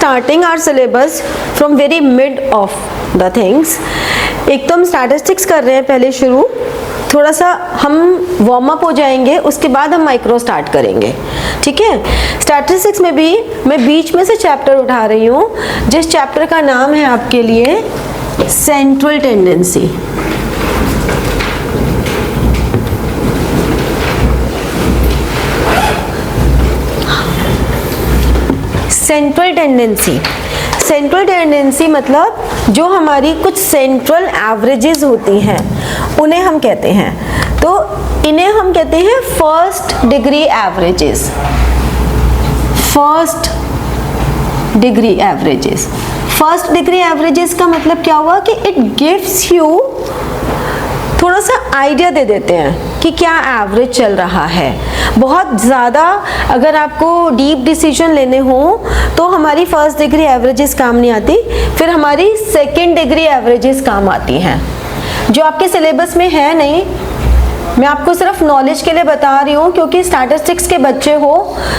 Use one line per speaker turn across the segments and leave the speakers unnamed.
starting our syllabus from very mid of the things. एक तो हम स्टैटिस्टिक्स कर रहे हैं पहले शुरू, थोड़ा सा हम वार्म अप हो जाएंगे, उसके बाद हम माइक्रो स्टार्ट करेंगे, ठीक है। स्टैटिस्टिक्स में भी मैं बीच में से चैप्टर उठा रही हूँ, जिस चैप्टर का नाम है आपके लिए central tendency. Central tendency, central tendency मतलब जो हमारी कुछ सेंट्रल एवरेजेस होती हैं उन्हें हम कहते हैं, तो इन्हें हम कहते हैं first degree averages. First degree averages, first degree averages का मतलब क्या हुआ कि इट गिव्स यू थोड़ा सा आइडिया दे देते हैं कि क्या एवरेज चल रहा है। बहुत ज़्यादा अगर आपको डीप डिसीजन लेने हो तो हमारी फर्स्ट डिग्री एवरेजेस काम नहीं आती, फिर हमारी सेकंड डिग्री एवरेजेस काम आती हैं, जो आपके सिलेबस में है नहीं। मैं आपको सिर्फ नॉलेज के लिए बता रही हूँ, क्योंकि स्टैटिस्टिक्स के बच्चे हो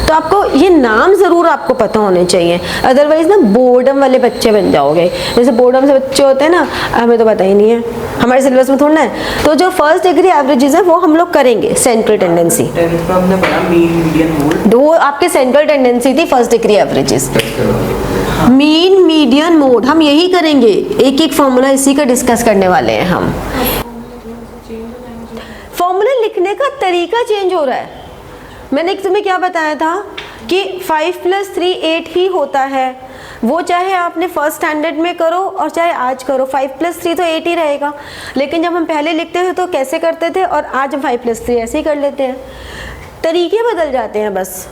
तो आपको ये नाम ज़रूर आपको पता होने चाहिए, अदरवाइज ना बोर्डम वाले बच्चे बन जाओगे। जैसे बोर्डम से बच्चे होते हैं ना, हमें तो पता ही नहीं है, हमारे सिलेबस में थोड़ा है। तो जो फर्स्ट डिग्री एवरेजेस है वो हम लोग करेंगे। सेंट्रल टेंडेंसी वो आपके सेंट्रल टेंडेंसी थी, first degree averages. Mean median mode हम यही करेंगे, एक एक फॉर्मूला इसी का डिस्कस करने वाले हैं हम। फॉर्मूला लिखने का तरीका चेंज हो रहा है। मैंने तुम्हें क्या बताया था कि 5 + 3 8 ही होता है, वो चाहे आपने फर्स्ट स्टैंडर्ड में करो और चाहे आज करो, 5 + 3 तो 8 ही रहेगा। लेकिन जब हम पहले लिखते थे तो कैसे करते थे, और आज हम 5 + 3 ऐसे ही कर लेते हैं, तरीके बदल जाते हैं, बस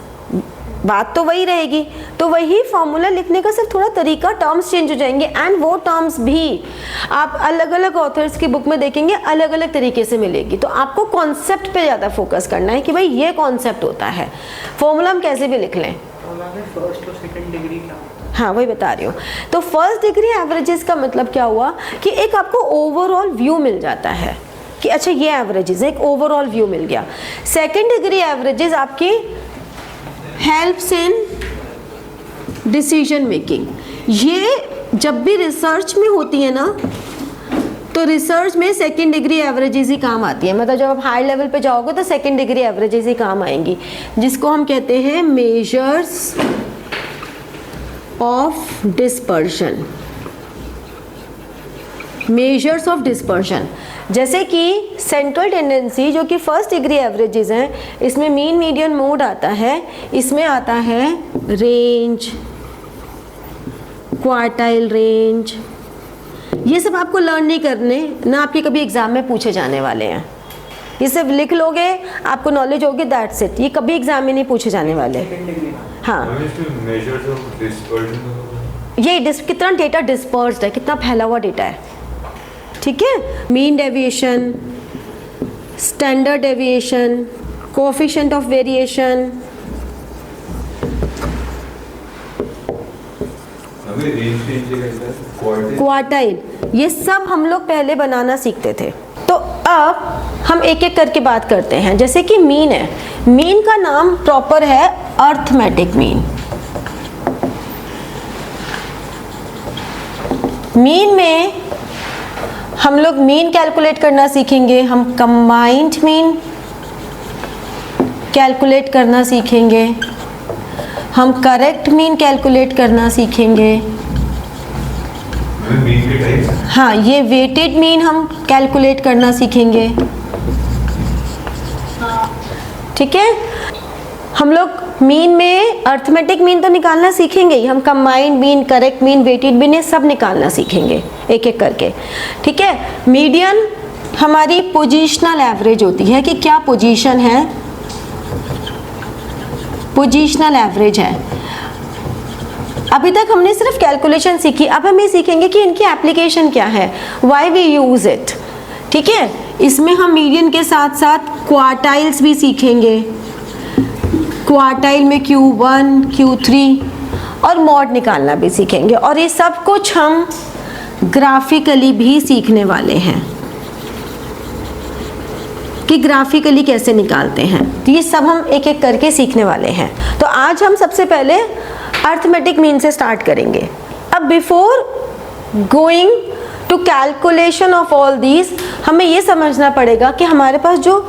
बात तो वही रहेगी। तो वही फॉर्मूला लिखने का सिर्फ थोड़ा तरीका, टर्म्स चेंज हो जाएंगे, एंड वो टर्म्स भी आप अलग अलग ऑथर्स की बुक में देखेंगे अलग अलग तरीके से मिलेगी। तो आपको कॉन्सेप्ट पे ज़्यादा फोकस करना है कि भाई ये कॉन्सेप्ट होता है, फॉर्मूला हम कैसे भी लिख लें।
फर्स्ट और सेकंड डिग्री क्या?
हाँ वही बता रही हूँ। तो फर्स्ट डिग्री एवरेजेस का मतलब क्या हुआ कि एक आपको ओवरऑल व्यू मिल जाता है कि अच्छा ये एवरेजेस, एक ओवरऑल व्यू मिल गया। सेकेंड डिग्री एवरेजेस आपकी हेल्प्स इन डिसीजन मेकिंग। ये जब भी रिसर्च में होती है ना, तो रिसर्च में सेकेंड डिग्री एवरेजेस ही काम आती है। मतलब जब आप हाई लेवल पे जाओगे तो सेकेंड डिग्री एवरेजेस ही काम आएंगी, जिसको हम कहते हैं measures of dispersion. Measures of dispersion, जैसे कि सेंट्रल टेंडेंसी जो कि फर्स्ट डिग्री एवरेजेस हैं, इसमें मीन मीडियन मोड आता है, इसमें आता है रेंज, क्वार्टाइल रेंज। ये सब आपको लर्न नहीं करने ना, आपके कभी एग्जाम में पूछे जाने वाले हैं। ये सब लिख लोगे, आपको नॉलेज होगी, दैट्स इट। ये कभी एग्जाम में नहीं पूछे जाने वाले। हाँ, ये कितना डेटा डिस्पर्स्ड है, कितना फैला हुआ डेटा है, ठीक है। Mean deviation, standard deviation, coefficient of variation, quartile, ये सब हम लोग पहले बनाना सीखते थे। तो अब हम एक एक करके बात करते हैं। जैसे कि मीन है, मीन का नाम प्रॉपर है अर्थमेटिक मीन। मीन में हम लोग मीन कैलकुलेट करना सीखेंगे, हम कंबाइंड मीन कैलकुलेट करना सीखेंगे, हम करेक्ट मीन कैलकुलेट करना सीखेंगे। हाँ, ये वेटेड मीन हम कैलकुलेट करना सीखेंगे, ठीक है। हम लोग मीन में अर्थमेटिक मीन तो निकालना सीखेंगे ही, हम combined mean, correct mean, weighted mean, ये सब निकालना सीखेंगे एक एक करके, ठीक है। मीडियन हमारी पोजीशनल एवरेज होती है कि क्या पोजीशन है, पोजीशनल एवरेज है। अभी तक हमने सिर्फ कैलकुलेशन सीखी, अब हम ये सीखेंगे कि इनकी एप्लीकेशन क्या है, व्हाई वी यूज इट, ठीक है। इसमें हम मीडियन के साथ साथ क्वार्टाइल्स भी सीखेंगे। क्वार्टाइल में Q1, Q3 और मॉड निकालना भी सीखेंगे, और ये सब कुछ हम ग्राफिकली भी सीखने वाले हैं कि ग्राफिकली कैसे निकालते हैं। तो ये सब हम एक एक करके सीखने वाले हैं। तो आज हम सबसे पहले अर्थमेटिक मीन से स्टार्ट करेंगे। अब before going to calculation of all these हमें ये समझना पड़ेगा कि हमारे पास जो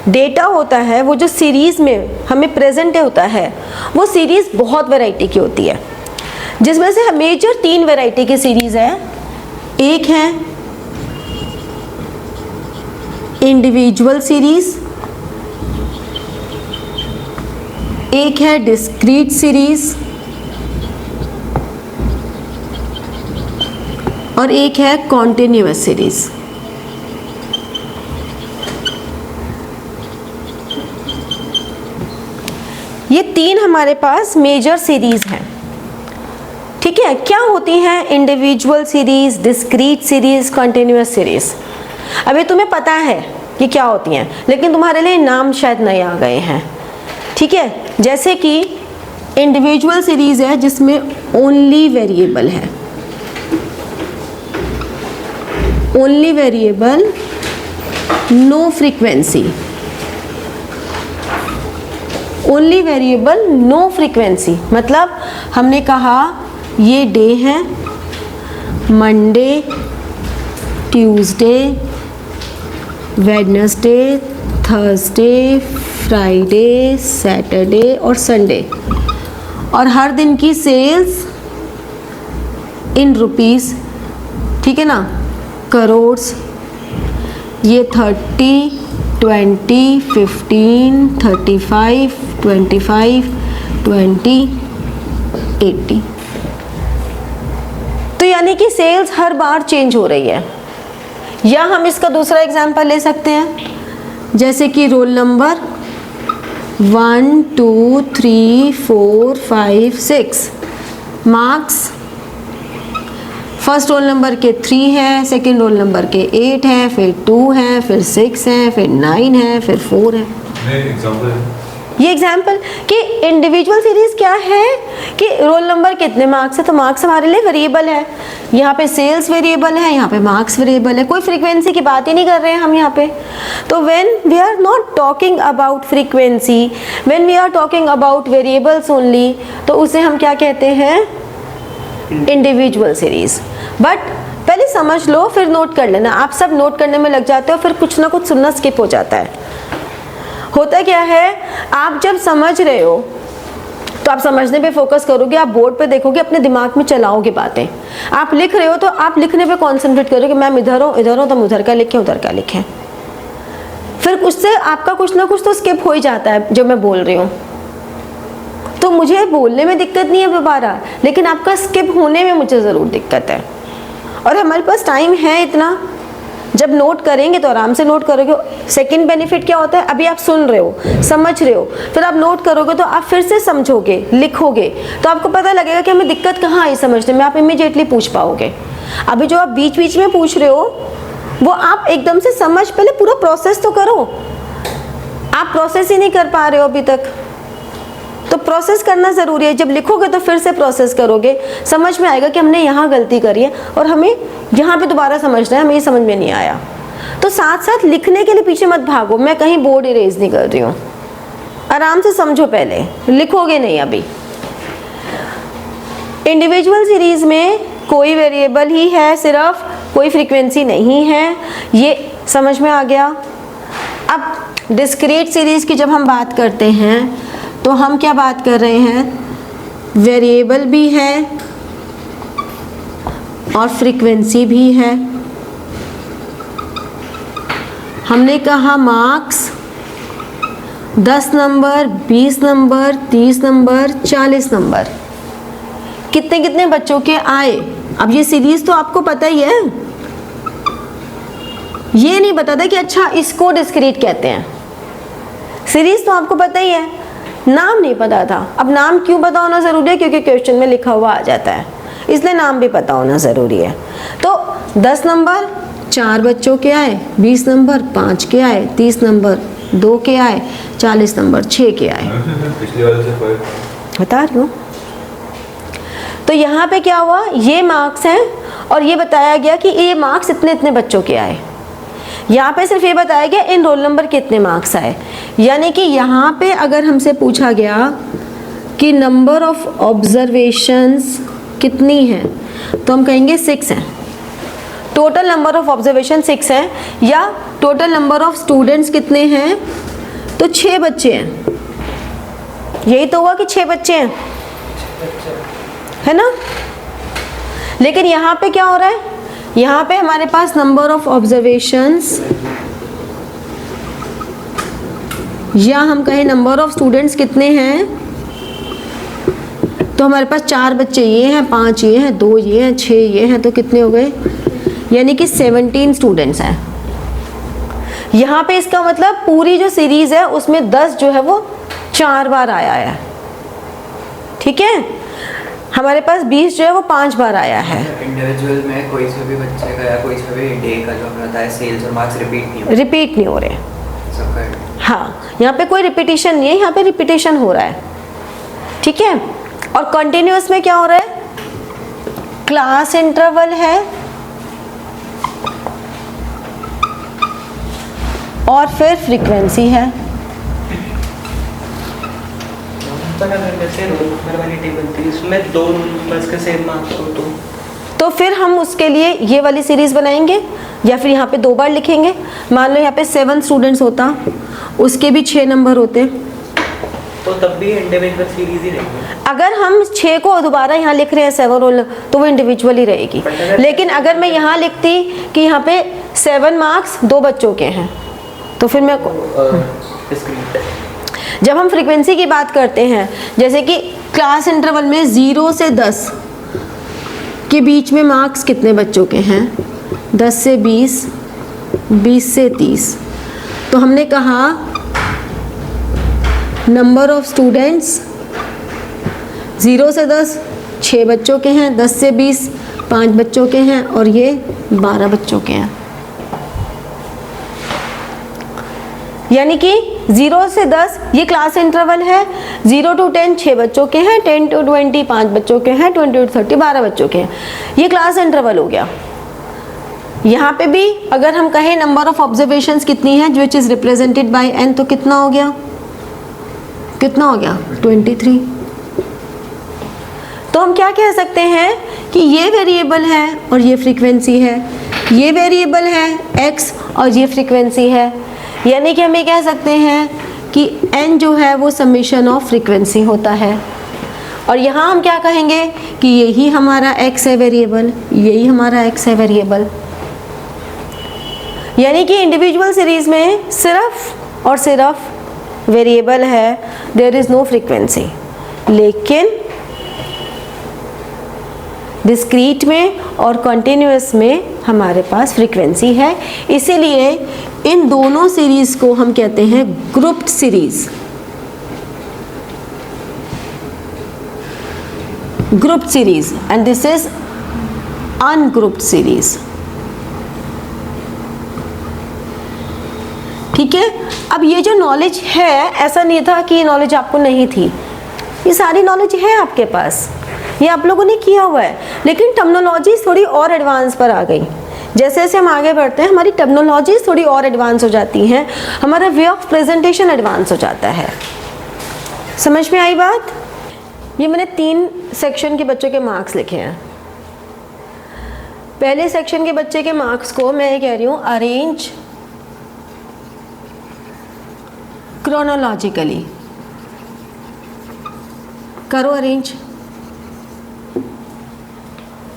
डेटा होता है, वो जो सीरीज़ में हमें प्रेजेंट होता है, वो सीरीज़ बहुत वैरायटी की होती है, जिसमें से मेजर 3 वैरायटी की सीरीज़ है। एक है इंडिविजुअल सीरीज़, एक है डिस्क्रीट सीरीज़ और एक है कॉन्टिन्यूअस सीरीज़। ये 3 हमारे पास मेजर सीरीज़ हैं, ठीक है। क्या होती हैं individual series, discrete series, continuous series? अभी तुम्हें पता है कि क्या होती हैं, लेकिन तुम्हारे लिए नाम शायद नए आ गए हैं, ठीक है। जैसे कि इंडिविजुअल सीरीज़ है जिसमें ओनली वेरिएबल है, only variable, no frequency, only variable no frequency. मतलब हमने कहा ये डे है, Monday, Tuesday, Wednesday, Thursday, Friday, Saturday और संडे, और हर दिन की सेल्स इन रुपीस, ठीक है ना, करोड्स। ये 30, 20, 15, 35, 25, 20, 80। तो यानी कि सेल्स हर बार चेंज हो रही है। या हम इसका दूसरा एग्जांपल ले सकते हैं, जैसे कि roll number 1, 2, 3, 4, 5, 6, marks first roll number के 3 है, सेकंड रोल नंबर के 8 है, फिर 2 है, फिर 6 है, फिर 9 है, फिर 4 है। ये एग्जाम्पल कि इंडिविजुअल सीरीज क्या है कि रोल नंबर कितने मार्क्स है, तो मार्क्स हमारे लिए वेरिएबल है, यहाँ पे सेल्स वेरिएबल है, यहाँ पे मार्क्स वेरिएबल है, कोई फ्रीक्वेंसी की बात ही नहीं कर रहे हैं हम यहाँ पे। तो when we are not talking about frequency, when we are talking about variables only, तो उसे हम क्या कहते हैं? Individual series. बट पहले समझ लो फिर नोट कर लेना। आप सब नोट करने में लग जाते हो, फिर कुछ ना कुछ सुनना स्किप हो जाता है। होता क्या है, आप जब समझ रहे हो तो आप समझने पे फोकस करोगे, आप बोर्ड पे देखोगे, अपने दिमाग में चलाओगे बातें। आप लिख रहे हो तो आप लिखने पे कॉन्सेंट्रेट करोगे, मैम इधर हूँ तो हम उधर का लिखें, उधर का लिखें। फिर उससे आपका कुछ ना कुछ तो स्किप हो ही जाता है जो मैं बोल रही हूँ। तो मुझे बोलने में दिक्कत नहीं है दोबारा, लेकिन आपका स्किप होने में मुझे ज़रूर दिक्कत है। और हमारे पास टाइम है इतना, जब नोट करेंगे तो आराम से नोट करोगे। सेकंड बेनिफिट क्या होता है, अभी आप सुन रहे हो, समझ रहे हो, फिर आप नोट करोगे तो आप फिर से समझोगे, लिखोगे, तो आपको पता लगेगा कि हमें दिक्कत कहाँ आई समझने में, आप इमीडिएटली पूछ पाओगे। अभी जो आप बीच बीच में पूछ रहे हो वो आप एकदम से समझ, पहले पूरा प्रोसेस तो करो। आप प्रोसेस ही नहीं कर पा रहे हो अभी तक, तो प्रोसेस करना ज़रूरी है। जब लिखोगे तो फिर से प्रोसेस करोगे, समझ में आएगा कि हमने यहाँ गलती करी है और हमें यहाँ पे दोबारा समझना है, हमें ये समझ में नहीं आया। तो साथ साथ लिखने के लिए पीछे मत भागो, मैं कहीं बोर्ड इरेज नहीं कर रही हूँ, आराम से समझो, पहले लिखोगे नहीं। अभी इंडिविजुअल सीरीज में कोई वेरिएबल ही है, सिर्फ कोई फ्रीक्वेंसी नहीं है, ये समझ में आ गया। अब डिस्क्रीट सीरीज की जब हम बात करते हैं तो हम क्या बात कर रहे हैं, वेरिएबल भी है और फ्रीक्वेंसी भी है। हमने कहा marks 10 number, 20 number, 30 number, 40 number, कितने कितने बच्चों के आए। अब ये सीरीज तो आपको पता ही है, ये नहीं पता था कि अच्छा इसको डिस्क्रीट कहते हैं। सीरीज तो आपको पता ही है, नाम नहीं पता था। अब नाम क्यों पता होना ज़रूरी है, क्योंकि क्वेश्चन में लिखा हुआ आ जाता है, इसलिए नाम भी पता होना ज़रूरी है। तो 10 नंबर 4 बच्चों के आए, 20 नंबर 5 के आए, 30 नंबर 2 के आए, 40 नंबर 6 के आए।
पिछले वाले से
बता रही हूँ। तो यहाँ पे क्या हुआ, ये मार्क्स हैं और ये बताया गया कि ये मार्क्स इतने इतने बच्चों के आए। यहाँ पे सिर्फ ये बताया गया इन रोल नंबर कितने मार्क्स आए। यानी कि यहाँ पे अगर हमसे पूछा गया कि नंबर ऑफ ऑब्जर्वेशंस कितनी है, तो हम कहेंगे 6 है। टोटल नंबर ऑफ ऑब्जर्वेशन 6 है, या टोटल नंबर ऑफ स्टूडेंट्स कितने हैं, तो 6 बच्चे हैं। यही तो हुआ कि 6 बच्चे हैं, है ना। लेकिन यहाँ पे क्या हो रहा है, यहाँ पे हमारे पास नंबर ऑफ ऑब्जर्वेशंस या हम कहें नंबर ऑफ स्टूडेंट्स कितने हैं, तो हमारे पास 4 बच्चे ये हैं, 5 ये हैं, 2 ये हैं, 6 ये हैं, तो कितने हो गए, यानी कि 17 स्टूडेंट्स हैं। यहाँ पे इसका मतलब पूरी जो सीरीज है उसमें 10 जो है वो 4 बार आया है, ठीक है। हमारे पास 20 जो है वो 5 बार आया है।
इंडिविजुअल में कोई से भी बच्चे का या कोई से भी डे का जो रहता है सेल्स और मार्क्स रिपीट नहीं हो रहे सबका।
हाँ, यहाँ पे कोई रिपीटिशन नहीं है, यहाँ पे रिपीटिशन हो रहा है, ठीक है। और कंटिन्यूअस में क्या हो रहा है, क्लास इंटरवल है और फिर फ्रीक्वेंसी है।
पर अगर जैसे रोल नंबर वाली टेबल थी, इसमें 2 नंबर्स के सेम मार्क्स हो तो
फिर हम उसके लिए ये वाली सीरीज बनाएंगे, या फिर यहाँ पे 2 बार लिखेंगे। मान लो यहाँ पे 7 स्टूडेंट्स होता, उसके भी 6 नंबर होते,
तो तब भी इंडिविजुअल सीरीज ही रहेगी।
अगर हम 6 को दोबारा यहाँ लिख रहे हैं 7 रोल, तो वो इंडिविजुअल ही रहेगी। लेकिन अगर मैं यहाँ लिखती कि यहाँ पे 7 मार्क्स 2 बच्चों के हैं, तो फिर मैं जब हम फ्रीक्वेंसी की बात करते हैं, जैसे कि क्लास इंटरवल में 0 से 10 के बीच में मार्क्स कितने बच्चों के हैं, 10 से 20, 20 से 30, तो हमने कहा नंबर ऑफ स्टूडेंट्स 0 से 10 6 बच्चों के हैं, 10 से 20 5 बच्चों के हैं, और ये 12 बच्चों के हैं। यानी कि 0 से 10 ये क्लास इंटरवल है, 0 to 10 6 बच्चों के हैं, 10 to 20 5 बच्चों के हैं, 20 to 30 12 बच्चों के हैं। ये क्लास इंटरवल हो गया। यहाँ पे भी अगर हम कहें नंबर ऑफ ऑब्जर्वेशंस कितनी है, which is represented by n, तो कितना हो गया, 23। तो हम क्या कह सकते हैं कि ये वेरिएबल है और ये फ्रीक्वेंसी है, ये वेरिएबल है x और ये फ्रीक्वेंसी है। यानी कि हम ये कह सकते हैं कि n जो है वो समेशन ऑफ फ्रीक्वेंसी होता है। और यहाँ हम क्या कहेंगे कि यही हमारा x है वेरिएबल, यही हमारा x है वेरिएबल। यानी कि इंडिविजुअल सीरीज में सिर्फ और सिर्फ वेरिएबल है, देयर इज नो फ्रीक्वेंसी। लेकिन डिस्क्रीट में और कंटिन्यूअस में हमारे पास फ्रीक्वेंसी है। इसीलिए इन दोनों सीरीज को हम कहते हैं grouped series. Grouped series and this is ungrouped series. ठीक है। अब ये जो नॉलेज है, ऐसा नहीं था कि ये नॉलेज आपको नहीं थी, ये सारी नॉलेज है आपके पास, ये आप लोगों ने किया हुआ है। लेकिन टर्मिनोलॉजी थोड़ी और एडवांस पर आ गई। जैसे जैसे हम आगे बढ़ते हैं हमारी टर्मिनोलॉजी थोड़ी और एडवांस हो जाती हैं, हमारा वे ऑफ प्रेजेंटेशन एडवांस हो जाता है। समझ में आई बात? ये मैंने 3 सेक्शन के बच्चों के मार्क्स लिखे हैं। पहले सेक्शन के बच्चे के मार्क्स को मैं ये कह रही हूँ अरेंज क्रोनोलॉजिकली। करो अरेंज।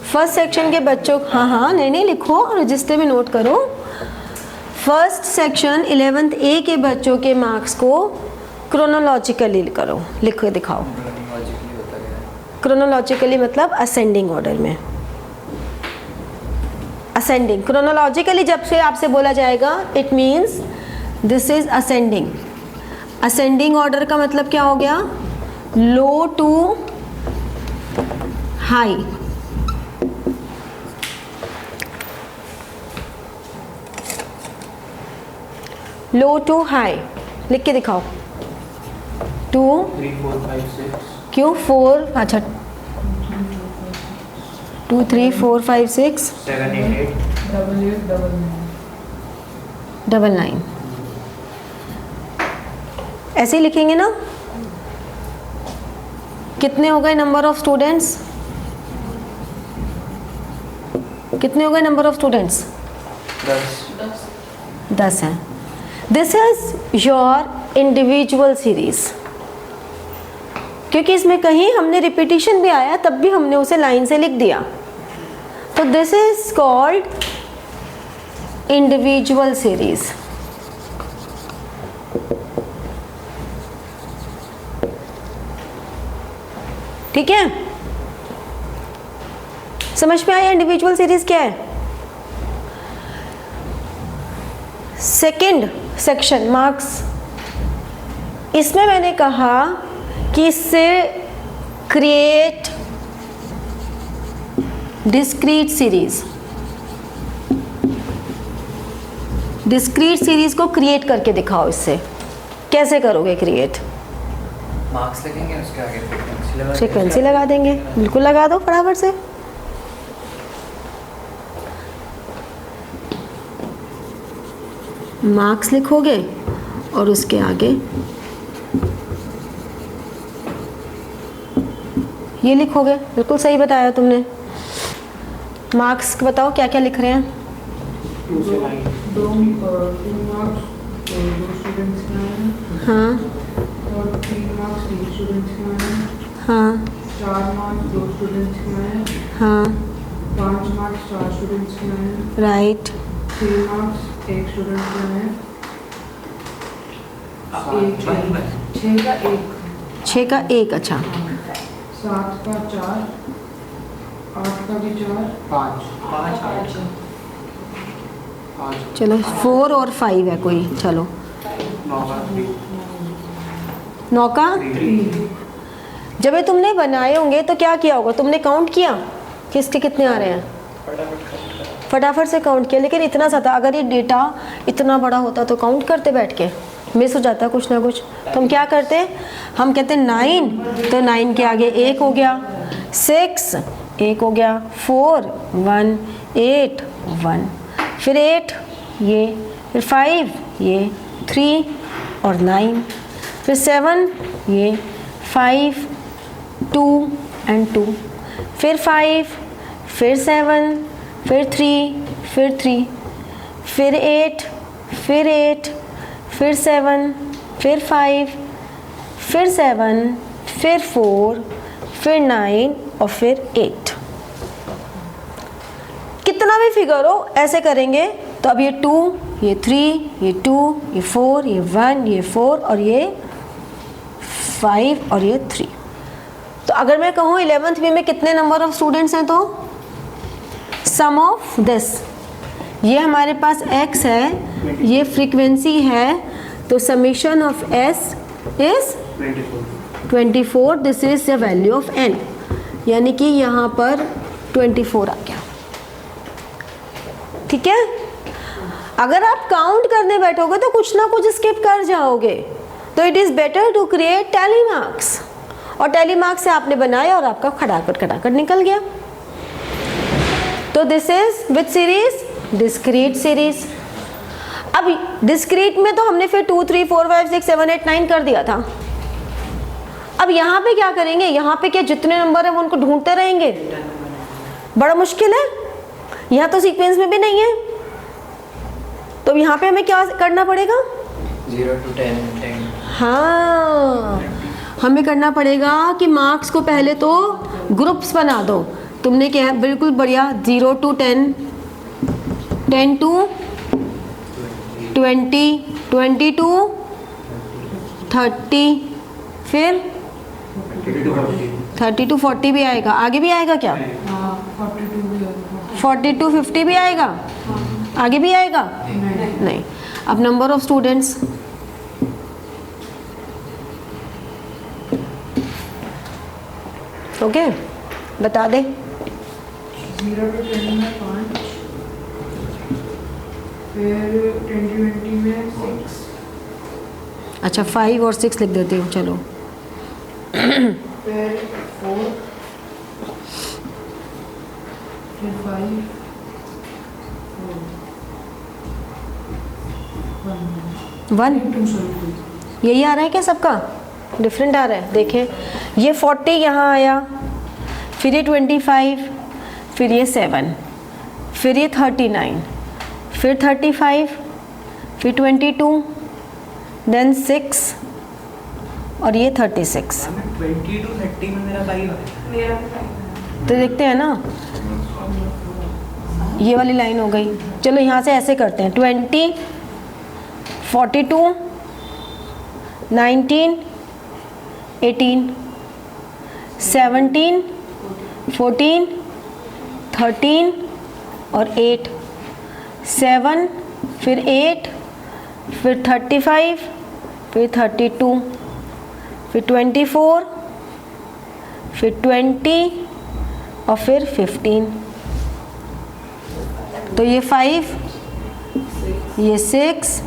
फर्स्ट सेक्शन के बच्चों, हाँ नहीं लिखो और रजिस्टर में नोट करो। फर्स्ट सेक्शन 11th A के बच्चों के मार्क्स को क्रोनोलॉजिकली करो, लिख के दिखाओ। क्रोनोलॉजिकली मतलब असेंडिंग ऑर्डर में। असेंडिंग क्रोनोलॉजिकली जब से आपसे बोला जाएगा it means this is ascending. Ascending order का मतलब क्या हो गया? Low to high. Low to high लिख के दिखाओ। 2
3 4 5 6
क्यों 4? अच्छा 2 3 4 5 6
7 8
9 ऐसे ही लिखेंगे ना? कितने हो गए नंबर ऑफ स्टूडेंट्स? कितने हो गए नंबर ऑफ स्टूडेंट्स? 10 हैं। This is your individual series. क्योंकि इसमें कहीं हमने रिपीटिशन भी आया तब भी हमने उसे लाइन से लिख दिया, तो this is called individual series. ठीक है, समझ में आया इंडिविजुअल सीरीज क्या है? सेकंड सेक्शन मार्क्स, इसमें मैंने कहा कि इससे create discrete series. Discrete series को क्रिएट करके दिखाओ। इससे कैसे करोगे क्रिएट?
मार्क्स लगेंगे, उसके आगे
फ्रीक्वेंसी लगा देंगे। बिल्कुल लगा दो फटाफट से। मार्क्स लिखोगे और उसके आगे ये लिखोगे। बिल्कुल सही बताया तुमने। मार्क्स बताओ क्या क्या लिख रहे हैं?
2 मार्क्स 2 स्टूडेंट्स के हैं,
हाँ
और 3 मार्क्स 3 स्टूडेंट्स के हैं,
हाँ
4 मार्क्स 2 स्टूडेंट्स के हैं,
हाँ
5 मार्क्स 4 स्टूडेंट्स के हैं,
राइट
3 मार्क्स 1 स्टूडेंट के हैं,
6 का 1। अच्छा
7 का 4, 8 का भी 4, 5
चलो 4 और 5 है कोई। चलो 9 का। जब ये तुमने बनाए होंगे तो क्या किया होगा? तुमने काउंट किया किसके कितने आ रहे हैं? फटाफट से काउंट किया। लेकिन इतना सा था, अगर ये डेटा इतना बड़ा होता तो काउंट करते बैठ के, मिस हो जाता कुछ ना कुछ। तो हम क्या करते? हम कहते 9, तो 9 के आगे 1 हो गया, 6 1 हो गया, 4 1 8 1, फिर 8 ये, फिर 5 ये, 3 और 9, फिर 7 ये, 5 2 and 2, फिर 5, फिर 7, फिर 3, फिर 3, फिर 8, फिर 8, फिर 7, फिर 5, फिर 7, फिर 4, फिर 9 और फिर 8। कितना भी फिगर हो ऐसे करेंगे। तो अब ये 2, ये 3, ये 2, ये 4, ये 1, ये 4 और ये 5 और ये 3। तो अगर मैं कहूँ 11th बी में कितने नंबर ऑफ स्टूडेंट्स हैं, तो सम ऑफ दिस, ये हमारे पास x है, ये फ्रीक्वेंसी है, तो summation of s is 24। This is the value of n, यानी कि यहाँ पर 24 आ गया। ठीक है। अगर आप काउंट करने बैठोगे तो कुछ ना कुछ स्किप कर जाओगे, तो it is better to create tally marks. और टैली मार्क्स से आपने बनाया और आपका खटाखट निकल गया। तो this is which series? Discrete series. अब डिस्क्रीट में तो हमने फिर 2 3 4 5 6 7 8 9 कर दिया था। अब यहाँ पे क्या करेंगे? यहाँ पे क्या जितने नंबर है वो उनको ढूंढते रहेंगे? बड़ा मुश्किल है। यहाँ तो सीक्वेंस में भी नहीं है, तो यहाँ पे हमें क्या करना पड़ेगा?
0 to 10।
हाँ, हमें करना पड़ेगा कि मार्क्स को पहले तो ग्रुप्स बना दो। तुमने क्या है? बिल्कुल बढ़िया। 0 to 10, 10 to 20, 20 to 30, फिर 30 to 40 भी आएगा। आगे भी आएगा क्या? 40 to 50 भी आएगा। आगे भी आएगा? नहीं। अब नंबर ऑफ स्टूडेंट्स, ओके बता दे।
0 to 10 में 5, फिर 20 में 6,
अच्छा 5 और 6 लिख देती हूँ। चलो
फिर 4, फिर 5,
1 यही आ रहा है क्या सबका? डिफरेंट आ रहा है, देखें ये 40 यहाँ आया, फिर ये 25, फिर ये 7, फिर ये 39, फिर 35, फिर 22, देन 6 और ये 36।
20 to 30 में मेरा 5 है।
तो देखते हैं ना, ये वाली लाइन हो गई। चलो यहाँ से ऐसे करते हैं, 20, 42, 19, 18, 17, 14, 13 और 8, 7, फिर 8, फिर 35, फिर 32, फिर 24, फिर 20 और फिर 15। तो ये 5, ये 6,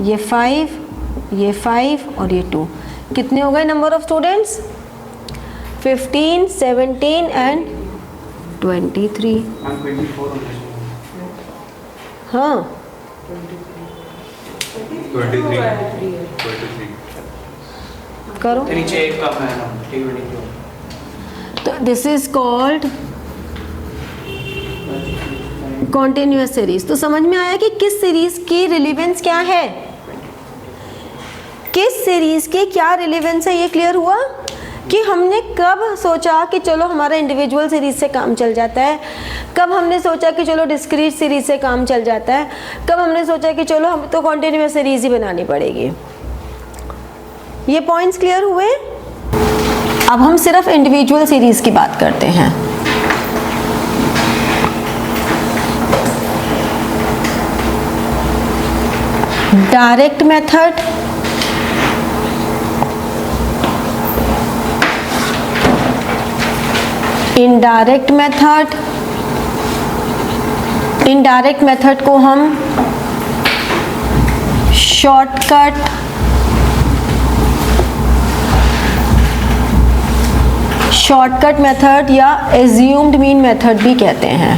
ये 5, ये 5 और ये 2। कितने हो गए नंबर ऑफ स्टूडेंट्स? 15, 17 एंड 23। हाँ
23
करो।
नीचे एक कम है ना,
तो this is called continuous series. तो समझ में आया कि किस सीरीज की रिलेवेंस क्या है, किस सीरीज की क्या रिलेवेंस है। ये क्लियर हुआ कि हमने कब सोचा कि चलो हमारा इंडिविजुअल सीरीज से काम चल जाता है, कब हमने सोचा कि चलो डिस्क्रीट सीरीज से काम चल जाता है, कब हमने सोचा कि चलो हम तो कॉन्टिन्यूअस सीरीज ही बनानी पड़ेगी। ये पॉइंट्स क्लियर हुए। अब हम सिर्फ इंडिविजुअल सीरीज की बात करते हैं। Direct method, indirect method. Indirect method को हम शॉर्टकट, शॉर्टकट मेथड या एज्यूम्ड मीन मेथड भी कहते हैं।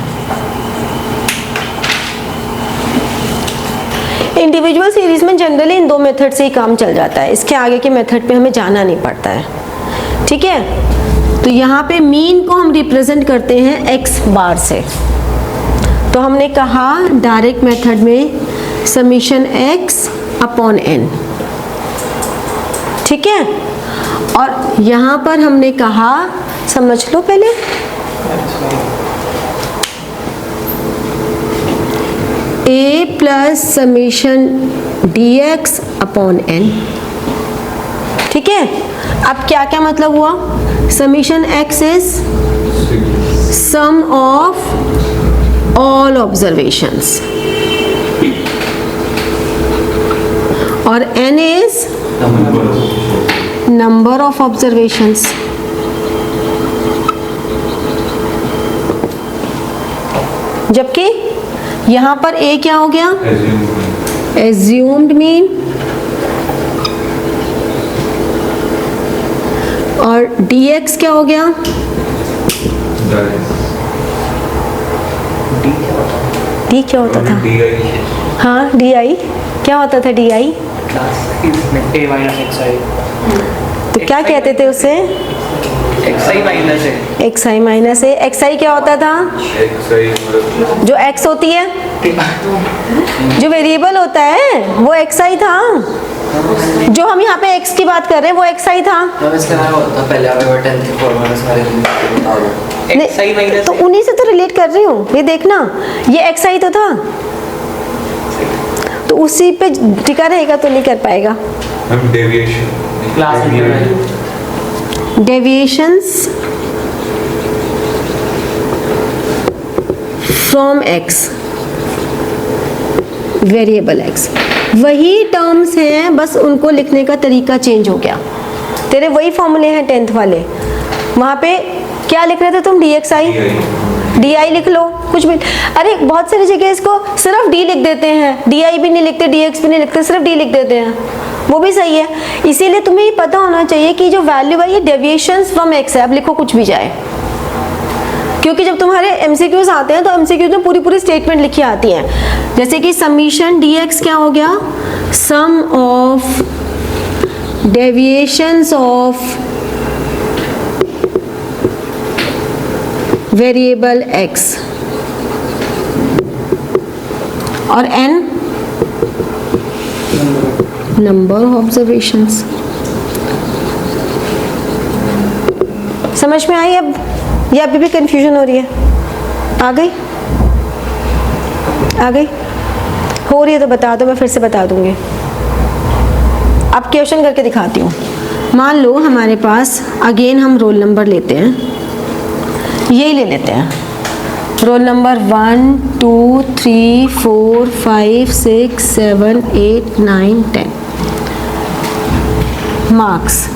इंडिविजुअल सीरीज में जनरली इन दो मेथड से ही काम चल जाता है, इसके आगे के मेथड पे हमें जाना नहीं पड़ता है। ठीक है, तो यहाँ पे मीन को हम रिप्रेजेंट करते हैं x बार से। तो हमने कहा डायरेक्ट मेथड में समीशन x अपॉन n। ठीक है, और यहाँ पर हमने कहा, समझ लो पहले, a plus summation dx upon n। ठीक है, अब क्या क्या मतलब हुआ? Summation x is sum of all observations और n is number of observations. जबकि यहां पर a क्या हो गया? एज्यूम्ड मीन, और dx क्या हो गया? d क्या होता था? हाँ di क्या होता था? di तो क्या कहते थे उसे?
xi माइनस है।
xi माइनस है। xi क्या होता था? जो x होती है, जो वेरिएबल होता है वो xi था। जो हम यहाँ पे x की बात कर रहे हैं वो xi था।
xi माइनस
तो उन्हीं से तो रिलेट कर रही हूँ, ये देखना, ये xi तो था, तो उसी पे टिका रहेगा तो नहीं कर पाएगा। Deviations from x, variable x, वही टर्म्स हैं, बस उनको लिखने का तरीका चेंज हो गया। तेरे वही फॉर्मूले हैं 10th वाले, वहाँ पे क्या लिख रहे थे तुम? dxi, di लिख लो, कुछ भी। अरे बहुत सारी जगह इसको सिर्फ d लिख देते हैं, di भी नहीं लिखते, dx भी नहीं लिखते, सिर्फ d लिख देते हैं, वो भी सही है। इसीलिए तुम्हें ये पता होना चाहिए कि जो वैल्यू है ये डेविएशंस फ्रॉम x है। अब लिखो कुछ भी जाए, क्योंकि जब तुम्हारे MCQs आते हैं तो MCQs में पूरी पूरी स्टेटमेंट लिखी आती हैं। जैसे कि समीशन dx क्या हो गया? Sum of deviations of variable x और n नंबर ऑफ ऑब्जर्वेशंस। समझ में आई अब, या अभी भी कंफ्यूजन हो रही है? आ गई हो रही है तो बता दो, मैं फिर से बता दूंगी। अब क्वेश्चन करके दिखाती हूँ। मान लो हमारे पास अगेन हम रोल नंबर लेते हैं, यही ले लेते हैं रोल नंबर 1 2 3 4 5 6 7 8 9 10। मार्क्स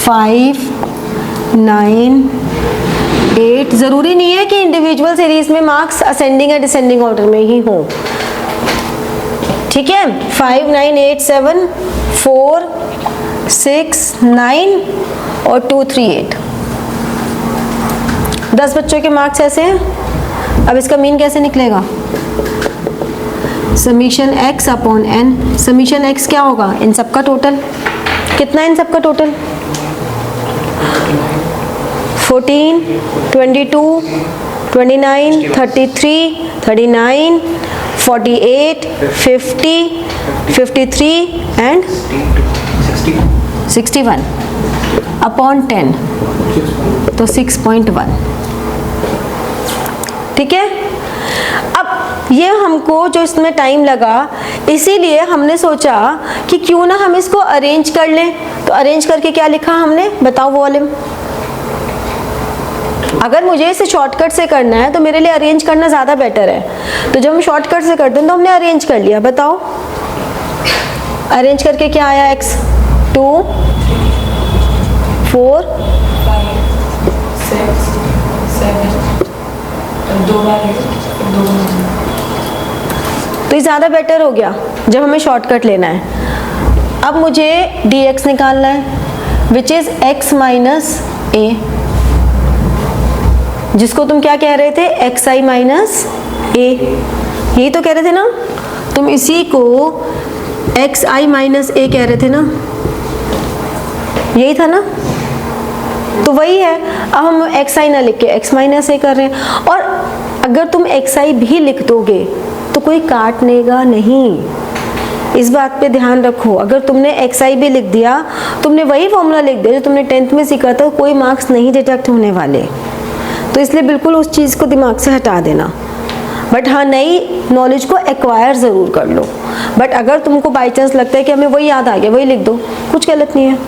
5 9 8। ज़रूरी नहीं है कि इंडिविजुअल सीरीज में मार्क्स असेंडिंग या डिसेंडिंग ऑर्डर में ही हो, ठीक है। 5 9 8 7 4 6 9 और 2 3 8। 10 बच्चों के मार्क्स ऐसे हैं। अब इसका मीन कैसे निकलेगा? Summation x upon n। Summation x क्या होगा? इन सबका टोटल। कितना इन सबका टोटल? 14 22 29 33 39 48 50 53 एंड 61 अपॉन 10 तो 6.1, ठीक है। अब ये हमको जो इसमें टाइम लगा, इसीलिए हमने सोचा कि क्यों ना हम इसको अरेंज कर लें। तो अरेंज करके क्या लिखा हमने, बताओ वॉल्यूम। अगर मुझे इसे शॉर्टकट से करना है तो मेरे लिए अरेंज करना ज़्यादा बेटर है। तो जब हम शॉर्टकट से करते हैं तो हमने अरेंज कर लिया। बताओ अरेंज करके क्या आया? x 2 4
6 7 2 बार
तो ये ज़्यादा बेटर हो गया जब हमें शॉर्टकट लेना है। अब मुझे dx निकालना है which is x minus a, जिसको तुम क्या कह रहे थे? xi minus a। यही तो कह रहे थे ना तुम, इसी को xi माइनस a कह रहे थे ना, यही था ना। तो वही है। अब हम xi ना लिख के x माइनस a कर रहे हैं। और अगर तुम xi भी लिख दोगे तो कोई काटनेगा नहीं, इस बात पे ध्यान रखो। अगर तुमने xi भी लिख दिया, तुमने वही फॉर्मूला लिख दिया जो तुमने 10th में सीखा था, कोई मार्क्स नहीं डिडक्ट होने वाले। तो इसलिए बिल्कुल उस चीज़ को दिमाग से हटा देना। बट हाँ, नई नॉलेज को एक्वायर ज़रूर कर लो। बट अगर तुमको बाई चांस लगता है कि हमें वही याद आ गया, वही लिख दो, कुछ गलत नहीं है।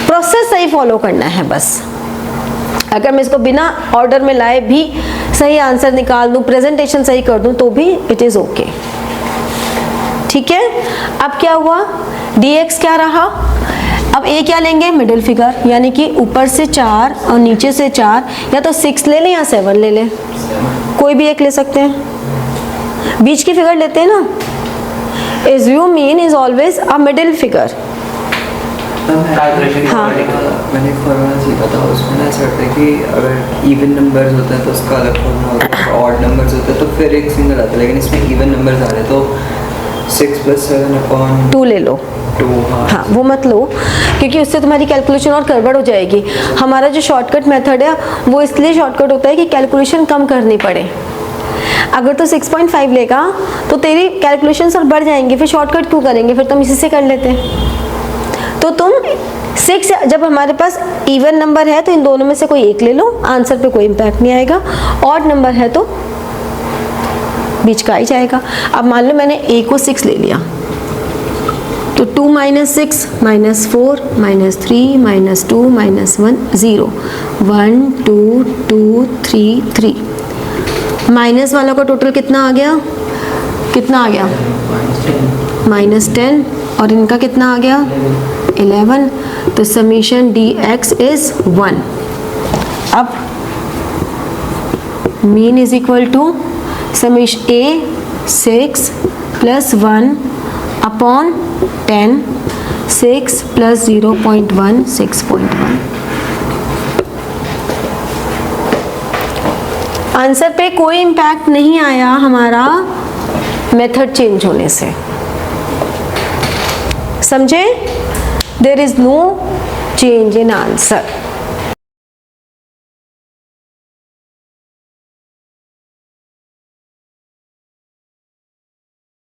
प्रोसेस सही फॉलो करना है बस। अगर मैं इसको बिना ऑर्डर में लाए भी सही आंसर निकाल दूँ, प्रेजेंटेशन सही कर दूँ, तो भी इट इज़ ओके, ठीक है। अब क्या हुआ? dx क्या रहा? अब a क्या लेंगे? मिडिल फिगर, यानी कि ऊपर से 4 और नीचे से 4, या तो 6 ले लें या 7 ले लें, कोई भी एक ले सकते हैं। बीच की फिगर लेते हैं ना। assume mean is always a middle figure। हाँ।
मैंने एक फॉर्मूला सीखा था, उसमें ना ऐसा होता है कि अगर इवन नंबर्स होता है तो उसका अलग फॉर्मूला होता है, ऑड नंबर्स होता है तो फिर एक सिंगल आता है। लेकिन इसमें इवन नंबर्स आ रहे हैं तो 6 + 7 अपॉन
2 ले लो।
2।
हाँ, वो मत लो क्योंकि उससे तुम्हारी कैलकुलेशन और गड़बड़ हो जाएगी। हमारा जो शॉर्टकट मेथड है वो इसलिए शॉर्टकट होता है कि कैलकुलेशन कम करनी पड़े। अगर तो 6.5 लेगा तो तेरी कैलकुलेशंस और बढ़ जाएंगी, फिर शॉर्टकट क्यों करेंगे, फिर तुम इसी से कर लेते। तो तुम 6, जब हमारे पास इवन नंबर है तो इन दोनों में से कोई एक ले लो, आंसर पे कोई इम्पैक्ट नहीं आएगा। ऑड नंबर है तो बीच का ही जाएगा। अब मान लो मैंने a को 6 ले लिया, तो 2 - 6 - 4 - 3 - 2 - 1 0 1 2 2 3 3। माइनस वालों का टोटल कितना आ गया? कितना आ गया? -10। और इनका कितना आ गया? 11। तो समीशन dx इज 1। अब mean is equal to summation a 6 + 1 upon 10, 6 + 0.1 6.1। Answer पे कोई इम्पैक्ट नहीं आया हमारा मेथड चेंज होने से। समझे? There is no change in answer.